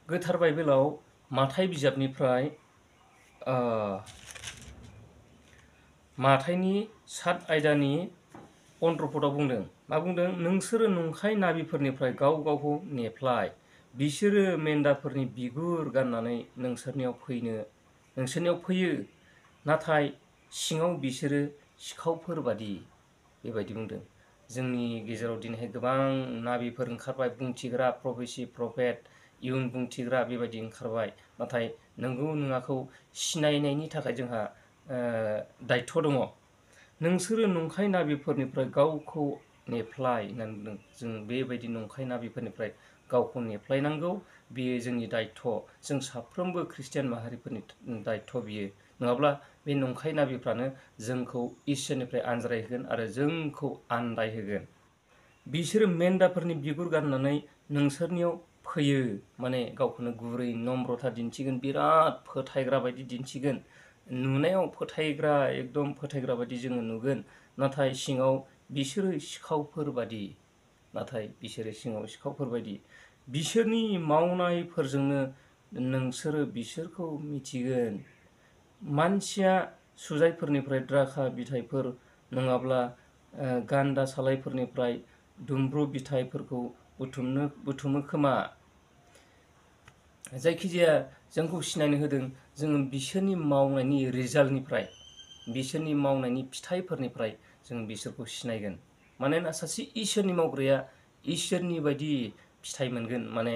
गोथार बाइबेलाव माथाइ बिजाबनिफ्राय माथाइनि 7 आयदानि 15 पदआव बुंदों। मा बुंदों? नोंसोरो नंखाय नाबिफोरनिफ्राय गाव गावखौ नेफ्लाय, बिसोरो मेन्दाफोरनि बिगुर गाननानै नोंसोरनियाव फैयो, नाथाय सिङाव बिसोरो सिखावफोर बादि। बेबायदि बुंदों। जोंनि गेजेराव दिनैहाय गोबां नाबिफोर ओंखारबाय, बुंथिग्रा, प्रफेट, इयुन बुंथिग्रा बेबायदि ओंखारबाय। नाथाय नंगौ नङाखौ सिनायनायनि थाखाय जोंहा दायथ' दङ। नोंसोरो नंखाय नाबिफोरनिफ्राय गावखौ नेफ्लाय होननानै बुंदों। जों बेबायदि नंखाय नाबिफोरनिफ्राय गावखौ नेफ्लायनांगौ। बेयो जोंनि दायथ'। जों साफ्रोमबो खृष्टियान माहारिफोरनि दायथ' बियो। नङाब्ला बे नंखाय नाबिफ्रानो जोंखौ इसोरनिफ्राय आनज्रायहोगोन आरो जोंखौ आन्दायहोगोन। बिसोरो मेन्दाफोरनि बिगुर गाननानै नोंसोरनियाव फैयो, माने गावखौनो गुरै नम्रता दिन्थिगोन, बिराद फोथायग्रा बायदि दिन्थिगोन। नुनायाव एकदम फोथायग्रा बायदि जोङो नुगोन, नाथाय सिङाव बिसोरो सिखावफोर बायदि। बिसोरनि मावनायफोरजोंनो नोंसोरो बिसोरखौ मिथिगोन। मानसिया सुजाइफोरनिफ्राय द्राखा बिथाइफोर नङाब्ला गान्दा सालायफोरनिफ्राय दुम्ब्रु बिथाइफोरखौ बुथुमो खोमा। जायखिजाया जोंखौ सिनायनो होदों, जोङो बिसोरनि मावनायनि रिजाल्टनिफ्राय, बिसोरनि मावनायनि फिथाइफोरनिफ्राय जों बिसोरखौ सिनायगोन। मानोना सासे इसोरनि मावग्राया इसोरनि बायदि फिथाइ मोनगोन, माने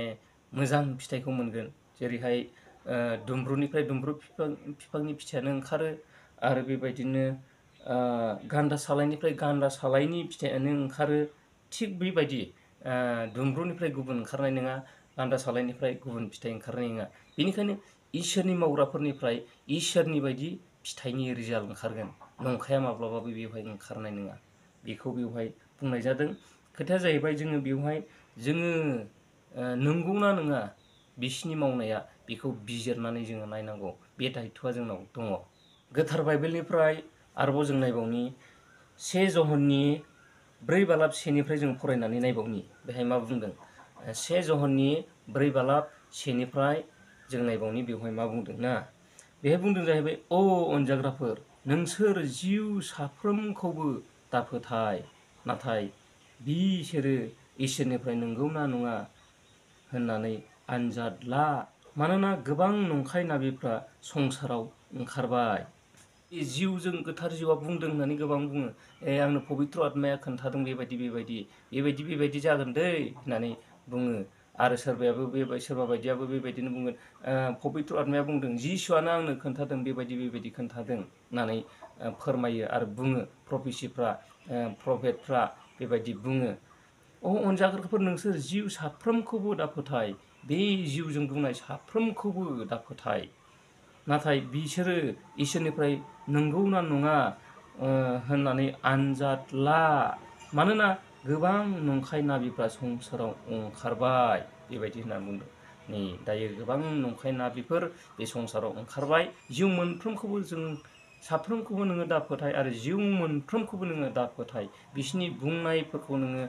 मोजां फिथाइखौ मोनगोन। जेरैहाय दुम्ब्रुनिफ्राय दुम्ब्रु बिफांनि फिथाइयानो ओंखारो, आरो बेबायदिनो गान्दा सालायनिफ्राय गान्दा सालायनि फिथाइयानो ओंखारो। थिग बेबायदि दुम्ब्रुनिफ्राय गुबुन ओंखारनाय नङा, गान्दा सालायनिफ्राय गुबुन फिथाइ ओंखारनाय नङा। बेनिखायनो इसोरनि मावग्राफोरनिफ्राय इसोरनि बायदि फिथाइनि रिजाल्ट ओंखारगोन। नंखाया माब्लाबाबो बेवहाय ओंखारनाय नङा। बेखौ बेवहाय बुंनाय जादों। खोथाया जाहैबाय, जोङो नंगौना नङा बिसिनि मावनाया, बेखौ बिजिरनानै जोङो नायनांगौ। बे दायथ'आ जोंनाव दङ। गोथार बाइबेलनिफ्राय आरोबाव जों नायबावनि 1 ज'हननि 4:1 जों फरायनानै नायबावनि। बेहाय मा बुंदों? 1 ज'हननि 4:1 जों नायबावनि। बेवहाय मा बुंदों ना? बेहाय बुंदों जाहैबाय, अनजाग्राफोर, नोंसोर जिउ साफ्रोमखौबो दाफोथाय, नाथाय बिसोरो इसोरनिफ्राय नंगौना नङा होननानै आनजाद ला। मानोना गोबां नंखाय नाबिफ्रा संसाराव ओंखारबाय। जिउजों गोथार जिउआ बुंदों होननानै गोबां बुङो। आंनो पबित्र आत्माया खोन्थादों बेबायदि जागोन दै होननानै बुङो। आरो सोरबा बायदियाबो बेबायदिनो बुंगोन, पबित्र आत्माया बुंदों, जिसुआनो आंनो खोन्थादों, बेबायदि खोन्थादों होननानै फोरमायो आरो बुङो। प्रफेटफ्रा बेबायदि बुङो। अनजाग्राफोर, नोंसोर जिउ साफ्रोमखौबो दाफोथाय, बे जिउजों बुंनाय साफ्रोमखौबो दाफोथाय, नाथाय बिसोरो इसोरनिफ्राय नंगौना नङा होननानै आनजाद ला। मानोना गोबां नंखाय नाबिफ्रा संसाराव ओंखारबाय। बेबायदि होनना बुंदों। दायो गोबां नंखाय नाबिफोर बे संसाराव ओंखारबाय। जिउ मोनफ्रोमखौबो साफ्रोमखौबो नोङो दाफोथाय, आरो जिउ मोनफ्रोमखौबो नोङो दाफोथाय। बिसोरनि बुंनायफोरखौ नोङो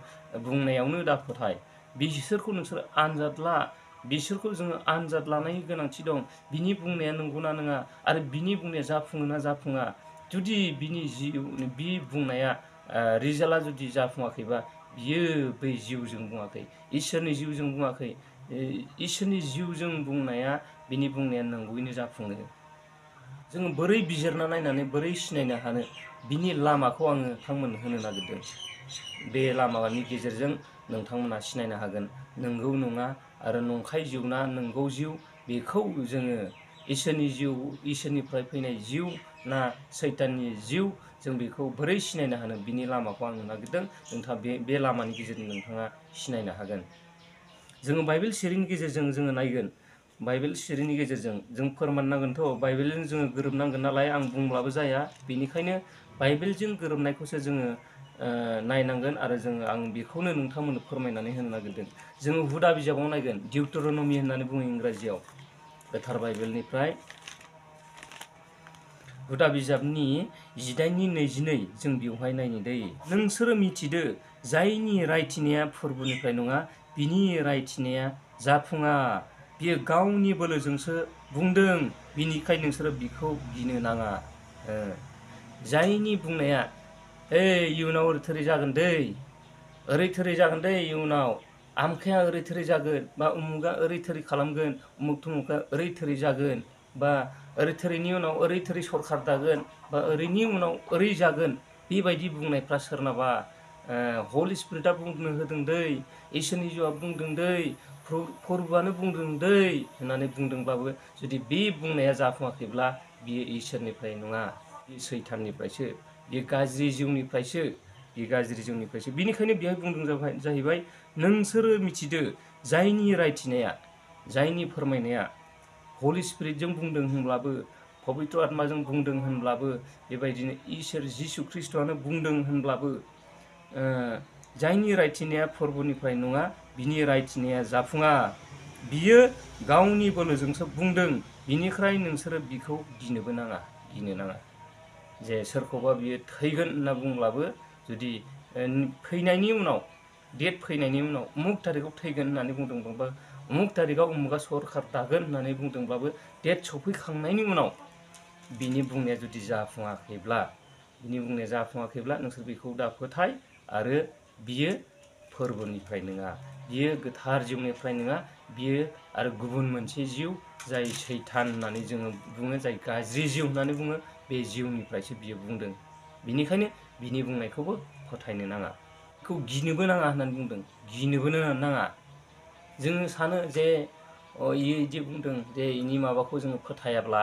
बुंनायावनो दाफोथाय। बिसोरखौ नोंसोर आनजाद ला। बिसोरखौ जोङो आनजाद लानायनि गोनांथि दं। बिनि बुंनाया नंगौना नङा, आरो बिनि बुंनाया जाफुङो ना जाफुङा। जुदि बि बुंनाया रिजाल्टआ जुदि जाफुङाखैबा, बियो बै जिउजों बुङाखै, इसोरनि जिउजों बुङाखै। इसोरनि जिउजों बुंनाया, बिनि बुंनाया नंगौयैनो जाफुङो। जोङो बोरै बिजिरना नायनानै बोरै सिनायनो हानो, बिनि लामाखौ आङो नोंथांमोननो होनो नागिरदों। बे लामानि गेजेरजों नोंथांमोना सिनायनो हागोन, नंगौ नङा, आरो नंखाय जिउ ना नंगौ जिउ। बेखौ जोङो इसोरनि जिउ, इसोरनिफ्राय फैनाय जिउ ना सैताननि जिउ, जों बेखौ बोरै सिनायनो हानो, बिनि लामाखौ आं नागिरदों। नोंथाङा बे लामानि गेजेरजों नोंथाङा सिनायनो हागोन। जोङो बाइबेल सिरिनि गेजेरजों जोङो नायगोन। बाइबेल सिरिनि गेजेरजों जों फोरमान नांगोनथ', बाइबेलजों जोङो गोरोबनांगोन नालाय, आं बुंब्लाबो जाया। बेनिखायनो बाइबेलजों गोरोबनायखौसो जोङो नायनांगोन, आरो आं बेखौनो नोंथांमोननो फोरमायनानै होनो नागिरदों। जोङो हुदा बिजाबाव नायगोन, डिउटेर'न'मी होननानै बुङो इंराजियाव। गोथार बाइबेलनिफ्राय हुदा बिजाबनि 18:22 जों बेवहाय नायनो दै। नोंसोरो मिथिदो, जायनि रायथिनाया फोरबोनिफ्राय नङा, बिनि रायथिनाया जाफुङा। बियो गावनि बोलोजोंसो बुंदों, बिनिखायनो नोंसोरो बिखौ गिनो नाङा। जायनि बुंनाया इयुनाव ओरै थोरै जागोन दै, ओरै थोरै जागोन दै इयुनाव, आमखाया ओरै थोरै जागोन, बा उमुगा ओरै थोरै खालामगोन, उमुक थुमुका ओरै थोरै जागोन, बा ओरै थोरैनि उनाव ओरै थोरै सरखार दागोन, बा ओरैनि उनाव ओरै जागोन, बेबायदि बुंनायफ्रा सोरनाबा हलि स्पिरिटआ बुंनो होदों दै, इसोरनि जिउआ बुंदों दै, प्रभुआनो बुंदों दै होननानै बुंदोंब्लाबो जुदि बे बुंनाया जाफुङाखैब्ला बियो इसोरनिफ्राय नङा, बे सैताननिफ्रायसो, बे गाज्रि जिउनिफ्रायसो, बे गाज्रि जिउनिफ्रायसो। बिनिखायनो बेहाय बुंदों जाहैबाय नोंसोरो मिथिदो जायनि रायथिनाया, जायनि फोरमायनाया हलि स्पिरिटजों बुंदों होनब्लाबो, पबित्र आत्माजों बुंदों होनब्लाबो, बेबायदिनो इसोर जिसु ख्रिस्ट'आनो बुंदों होनब्लाबो, जायनि रायथिनाया प्रभुनिफ्राय नङा, बिनि रायथिनाया जाफुङा। बियो गावनि बोलोजोंसो बुंदों, बिनिफ्राय नोंसोरो बिखौ गिनोबो नाङा, गिनो नाङा। जे सोरखौबा बियो थैगोन होनना बुंब्लाबो, जुदि फैनायनि उनाव, डेट फैनायनि उनाव उमुक थारिखआव थैगोन होननानै बुंदोंब्लाबो, उमुक थारिखआव उमुगा सरखार दागोन होननानै बुंदोंब्लाबो, डेट सफैखांनायनि उनाव बिनि बुंनाया जुदि जाफुङाखैब्ला, नोंसोर बेखौ दा फोथाय, आरो बियो फोरबोनिफ्राय नङा, बियो गोथार जिउनिफ्राय नङा, बियो आरो गुबुन मोनसे जिउ, जाय सैतान होननानै जोङो बुङो, जाय गाज्रि जिउ होननानै बुङो, बे जिउनिफ्रायसो बियो बुंदों। बिनिखायनो बिनि बुंनायखौबो फोथायनो नाङा, बेखौ गिनोबो नाङा होननानै बुंदों, गिनोबो नाङा। जोङो सानो जे इयो इदि बुंदों, जे इनि माबाखौ जोङो फोथायाब्ला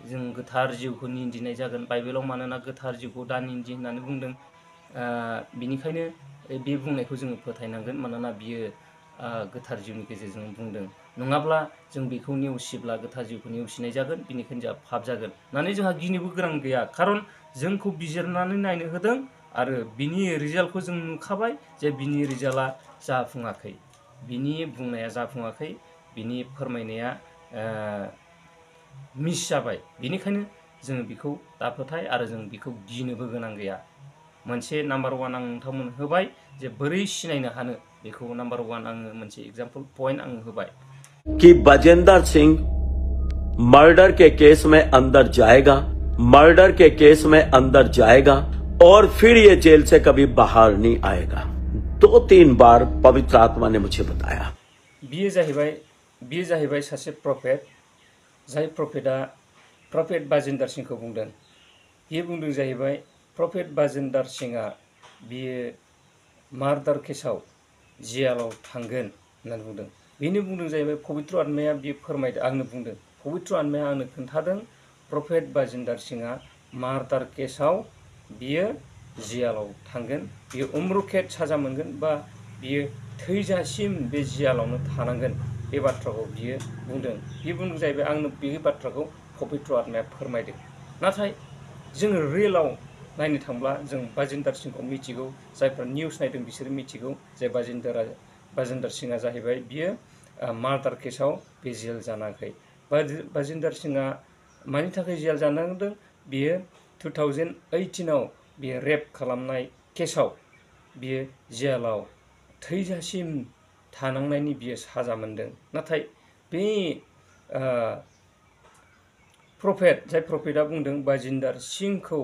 जों गोथार जिउखौ निन्दिनाय जागोन, बाइबेलाव मानोना गोथार जिउखौ दा निन्दि होननानै बुंदों। बिनिखायनो बे बुंनायखौ जोङो फोथायनांगोन, मानोना बियो गोथार जिउनि गेजेरजों बुंदों। नङाब्ला जों बेखौ नेवसिब्ला गोथार जिउखौ नेवसिनाय जागोन, बेनिखायनो जोंहा पाप जागोन होननानै जोंहा गिनोबो गोनां गैया। खारन जोंखौ बिजिरनानै नायनो होदों, आरो बिनि रिजाल्टखौ जों नुखाबाय जे बिनि रिजाल्टआ जाफुङाखै, बिनि बुंनाया जाफुङाखै, बिनि फोरमायनाया मिस जाबाय। बेनिखायनो जोङो बेखौ दा फोथाय, आरो जों बेखौ गिनोबो गोनां गैया। मोनसे नाम्बार वान आं नोंथांमोन होबाय, जे बोरै सिनायनो हानो, बेखौ नाम्बार वान आङो मोनसे एग्जाम्पल पॉइंट आङो होबाय कि बजेंदर सिंह मर्डर के केस में अंदर जाएगा, मर्डर के केस में अंदर जाएगा, और फिर ये जेल से कभी बाहर नहीं आएगा। 2-3 बार पवित्र आत्मा ने मुझे बताया। बियो जाहैबाय सासे प्रफेट, जाय प्रफेटआ प्रफेट बाजिन्दर सिंहखौ बुंदों। बियो बुंदों जाहैबाय प्रफेट बाजिन्दर सिंहआ बियो मार्डार केसाव जेलाव थांगोन होननानै बुंदों। बेनो बुंदों जाहैबाय पवित्र आत्माया बियो फोरमायदों, आंनो बुंदों, पवित्र आत्माया आंनो खोन्थादों, प्रफेट बाजिन्दर सिंहआ मार्डार केसाव बियो जेलाव थांगोन, बियो उम्रकेट साजा मोनगोन, बा बियो थैजासिम बे जेलावनो थानांगोन। बे बाथ्राखौ बियो बुंदों। बियो बुंदों जाहैबाय आंनो बे बाथ्राखौ पवित्र आत्माया फोरमायदों। नाथाय जोङो रियेलाव नायनो थांब्ला जों बाजिन्दर सिंहखौ मिथिगौ, जायफ्रा निउस नायदों बिसोरो मिथिगौ जे बाजिन्दर सिंहआ जाहैबाय बियो मार्डार केसाव बे जेल जानाङाखै। बाजिन्दर सिंहआ मानि थाखाय जेल जानांदों, बियो 2018 बियो रेप खालामनाय केसाव बियो जेलाव थैजासिम थानांनायनि बियो साजा मोनदों। नाथाय बे प्रफेट, जाय प्रफेटआ बुंदों बाजिन्दर सिंहखौ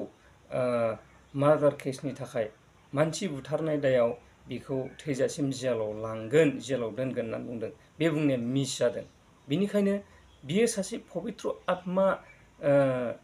मार्डार केसनि थाखाय, मानसि बुथारनाय दायाव बिखौ थैजासिम जेलाव लांगोन, जेलाव दोनगोन होननानै बुंदों। बे बुंनाया मिस जादों। बेनिखायनो बियो सासे पवित्र आत्मा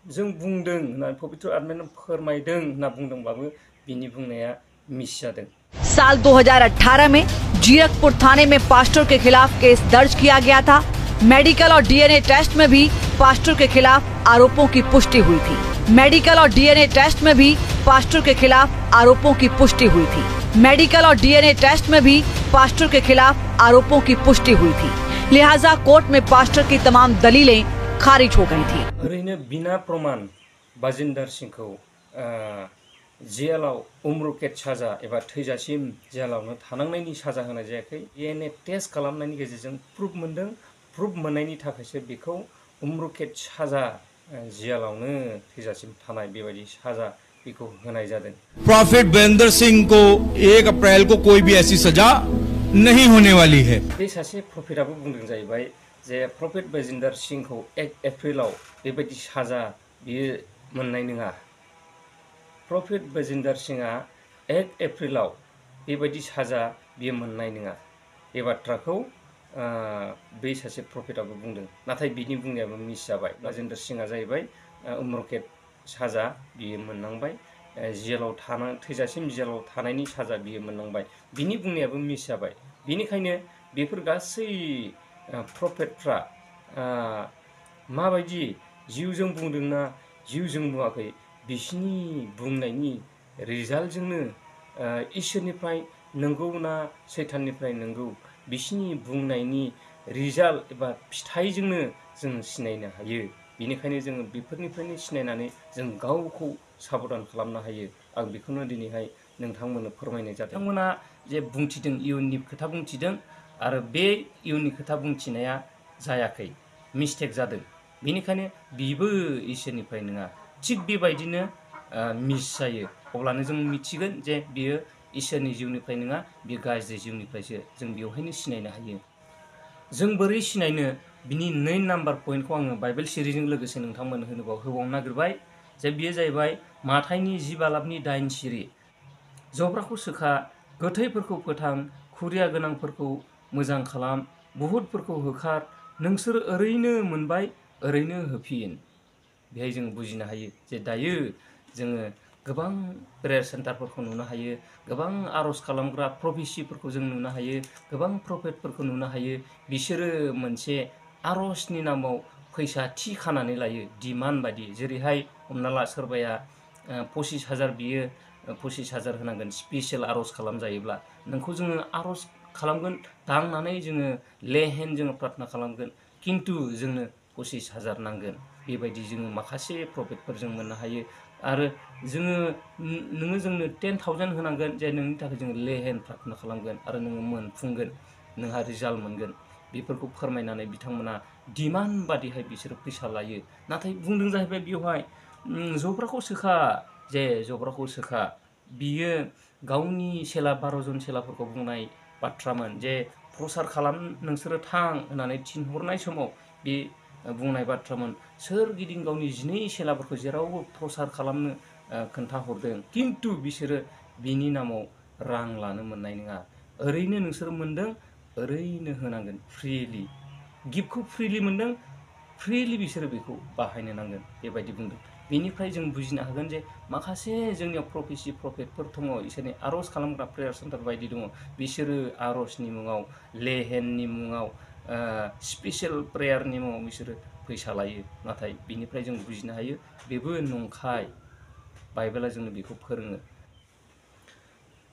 जों बुंदों होननानै, पवित्र आत्मायानो फोरमायदों होनना बुंदोंब्लाबो बिनि बुंनाया मिस जादों। साल 2018 में जीरकपुर थाने में पास्टर के खिलाफ केस दर्ज किया गया था। मेडिकल और डीएनए टेस्ट में भी पास्टर के खिलाफ आरोपों की पुष्टि हुई थी। मेडिकल और डीएनए टेस्ट में भी पास्टर के खिलाफ आरोपों की पुष्टि हुई थी। मेडिकल और डीएनए टेस्ट में भी पास्टर के खिलाफ आरोपों की पुष्टि हुई थी। लिहाजा कोर्ट में पास्टर की तमाम दलीलें खारिज हो गई थी। ओरैनो बिना प्रमाण बाजिन्दर सिंहखौ जेलाव उम्रकेट साजा एबा थैजासिम जेलावनो थानांनायनि साजा होनाय जायाखै। डीएनए टेस्ट खालामनायनि गेजेरजों प्रुफ मोनदों। प्रुफ मोननायनि थाखायसो बेखौ उम्रकेट साजा, जेलावनो थैजासिम थानाय बेबायदि साजा बेखौ होनाय जादों। प्रॉफिट बजेंदर सिंह को 1 अप्रैल को कोई भी ऐसी सजा नहीं होने वाली है। बे सासे प्रफेटआबो बुंदों जाहैबाय जे प्रफेट बाजिंदार सिंहखौ 1 एप्रिलाव बेबायदि साजा बियो मोननाय नङा। प्रफेट बाजिंदार सिंहआ 1 एप्रिलाव बेबायदि साजा बियो मोननाय नङा। बे बाथ्राखौ बै सासे प्रफेटआबो बुंदों, नाथाय बिनि बुंनायाबो मिस जाबाय। बाजिंदार सिंहआ जाहैबाय उम्रकेट साजा बियो मोननांबाय, जेलाव थैजासिम जेलाव थानायनि साजा बियो मोननांबाय, बिनि बुंनायाबो मिस जाबाय। बेनिखायनो बेफोर गासै प्रफेटफ्रा माबायदि जिउजों बुंदोंना जिउजों बुङाखै, बिसिनि बुंनायनि रिजाल्टजोंनो इसोरनिफ्राय नंगौ ना सैताननिफ्राय नंगौ, बिसिनि बुंनायनि रिजाल्ट एबा फिथाइजोंनो जों सिनायनो हायो। बेनिखायनो जोङो बेफोरनिफ्रायनो सिनायनानै जों गावखौ साबधान खालामनो हायो। आं बेखौनो दिनैहाय नोंथांमोननो फोरमायनाय जादों। बिथांमोना जे बुंथिदों, इयुननि खोथा बुंथिदों, आरो बे इयुननि खोथा बुंथिनाया जायाखै, मिस्टेक जादों। बेनिखायनो बिबो इसोरनिफ्राय नङा। थिग बेबायदिनो मिस जायो, अब्लानो जों मिथिगोन जे बियो इसोरनि जिउनिफ्राय नङा, बियो गाज्रि जिउनिफ्रायसो। जों बेवहायनो सिनायनो हायो। जों बोरै सिनायनो, बिनि 2 नाम्बार पइन्टखौ आङो बाइबेल सिरिजों लोगोसे नोंथांमोननो होबावनो नागिरबाय। जे बियो जाहैबाय माथाइनि 10:9 सिरि। जब्राखौ सोखा, गोथैफोरखौ फोथां, खुरिया गोनांफोरखौ मोजां खालाम, बुहुतफोरखौ होखार, नोंसोर ओरैनो मोनबाय, ओरैनो होफिन। बेहाय जों बुजिनो हायो जे दायो जोङो गोबां प्रेयार सेन्टारफोरखौ नुनो हायो, गोबां आर'ज खालामग्रा प्रफेसिफोरखौ जों नुनो हायो, गोबां प्रफेटफोरखौ नुनो हायो। बिसोरो मोनसे आर'जनि नामाव फैसा थि खानानै लायो, डिमान्ड बायदि। जेरैहाय हमना ला सोरबाया 25,000 बियो, 25,000 होनांगोन स्पेसियेल आर'ज खालामजायोब्ला। नोंखौ जोङो आर'ज खालामगोन, दांनानै जोङो लेहेन जोङो प्रार्थना खालामगोन, खिन्थु जोंनो 25,000 नांगोन। बेबायदि जोङो माखासे प्रफेटफोर जों मोननो हायो। आरो नोङो जोंनो 10,000 होनांगोन, जे नोंनि थाखाय जोङो लेहेन प्रार्थना खालामगोन आरो नोङो मोनफुंगोन, नोंहा रिजाल्ट मोनगोन। बेफोरखौ फोरमायनानै बिथांमोना डिमान्ड बादिहाय बिसोरो फैसा लायो। नाथाय बुंदों जाहैबाय बेवहाय जब्राखौ सोखा, जे जब्राखौ सोखा, बियो गावनि 12 जन चेलाफोरखौ बुंनाय बाथ्रामोन। जे प्रसार खालाम, नोंसोरो थां होननानै थिनहरनाय समाव बे बुंनाय बाथ्रामोन। सोरगिदिं गावनि 12 चेलाफोरखौ जेरावबो प्रसार खालामनो खोन्थाहरदों, खिन्थु बिसोरो बिनि नामाव रां लानो मोननाय नङा। ओरैनो नोंसोर मोनदों, ओरैनो होनांगोन, फ्रिलि। गिफ्टखौ फ्रिलि मोनदों, फ्रिलि बिसोरो बेखौ बाहायनो नांगोन, बेबायदि बुंदों। बेनिफ्राय जों बुजिनो हागोन जे माखासे जोंनियाव प्रफेटफोर दङ, इसोरनि आर'ज खालामग्रा प्रेयार सेन्टार बायदि दङ। बिसोरो आर'जनि मुङाव, लेहेननि मुङाव, स्पेसियेल प्रेयारनि मुङाव बिसोरो फैसा लायो। नाथाय बिनिफ्राय जों बुजिनो हायो बेबो नंखाय। बाइबेला जोंनो बेखौ फोरोङो।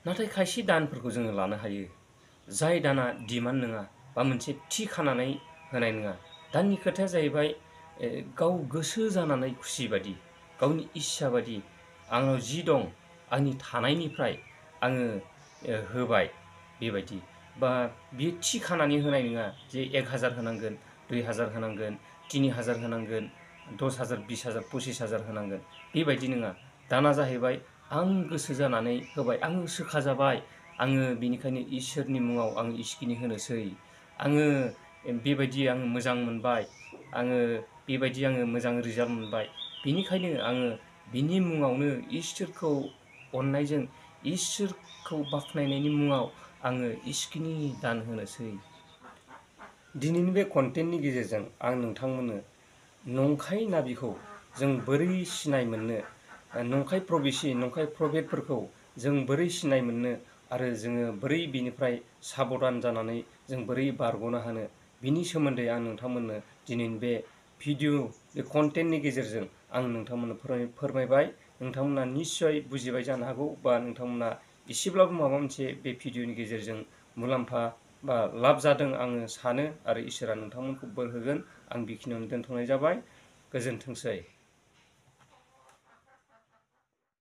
नाथाय खायसे दानफोरखौ जोङो लानो हायो, जाय दाना डिमान्ड नङा बा मोनसे थि खानानै होनाय नङा। दाननि खोथाया जाहैबाय गाव गोसो जानानै खुसि बादि, गावनि इस्सा बादि, आंनाव जि दं आंनि थानायनिफ्राय आङो होबाय, बेबायदि। बा बियो थि खानानै होनाय नङा जे 1,000 होनांगोन, 2,000 होनांगोन, 3,000 होनांगोन, 10,000, 20,000, 25,000 होनांगोन, बेबायदि नङा। दाना जाहैबाय आं गोसो जानानै होबाय, आङो सोखा जाबाय, आङो बेनिखायनो इसोरनि मुङाव आं इसिखिनि होनोसै, आङो बेबायदि आङो मोजां मोनबाय, आङो बेबायदि आङो मोजां रिजाल्ट मोनबाय, बेनिखायनो आङो बिनि मुङावनो इसोरखौ अननायजों, इसोरखौ बाख्नायनायनि मुङाव आङो इसिखिनि दान होनोसै। दिनैनि बे कन्टेन्टनि गेजेरजों आं नोंथांमोननो नंखाय नाबिखौ जों बोरै सिनाय मोननो, नंखाय प्रफेसि, नंखाय प्रफेटफोरखौ जों बोरै सिनाय मोननो, आरो जोङो बोरै बिनिफ्राय साबधान जानानै जों बोरै बारग'नो हानो, बिनि सोमोन्दै आं नोंथांमोननो दिनैनि बे भिडिअ, बे कन्टेन्टनि गेजेरजों आं नोंथांमोननो फोरमायबाय। नोंथांमोना निस्सय बुजिबाय जानो हागौ, बा नोंथांमोना एसेब्लाबो माबा मोनसे बे भिडिअनि गेजेरजों मुलाम्फा बा लाब जादों आङो सानो, आरो इसोरा नोंथांमोनखौ बोर होगोन। आं बेखिनियावनो दोनथ'नाय जाबाय। गोजोनथोंसै।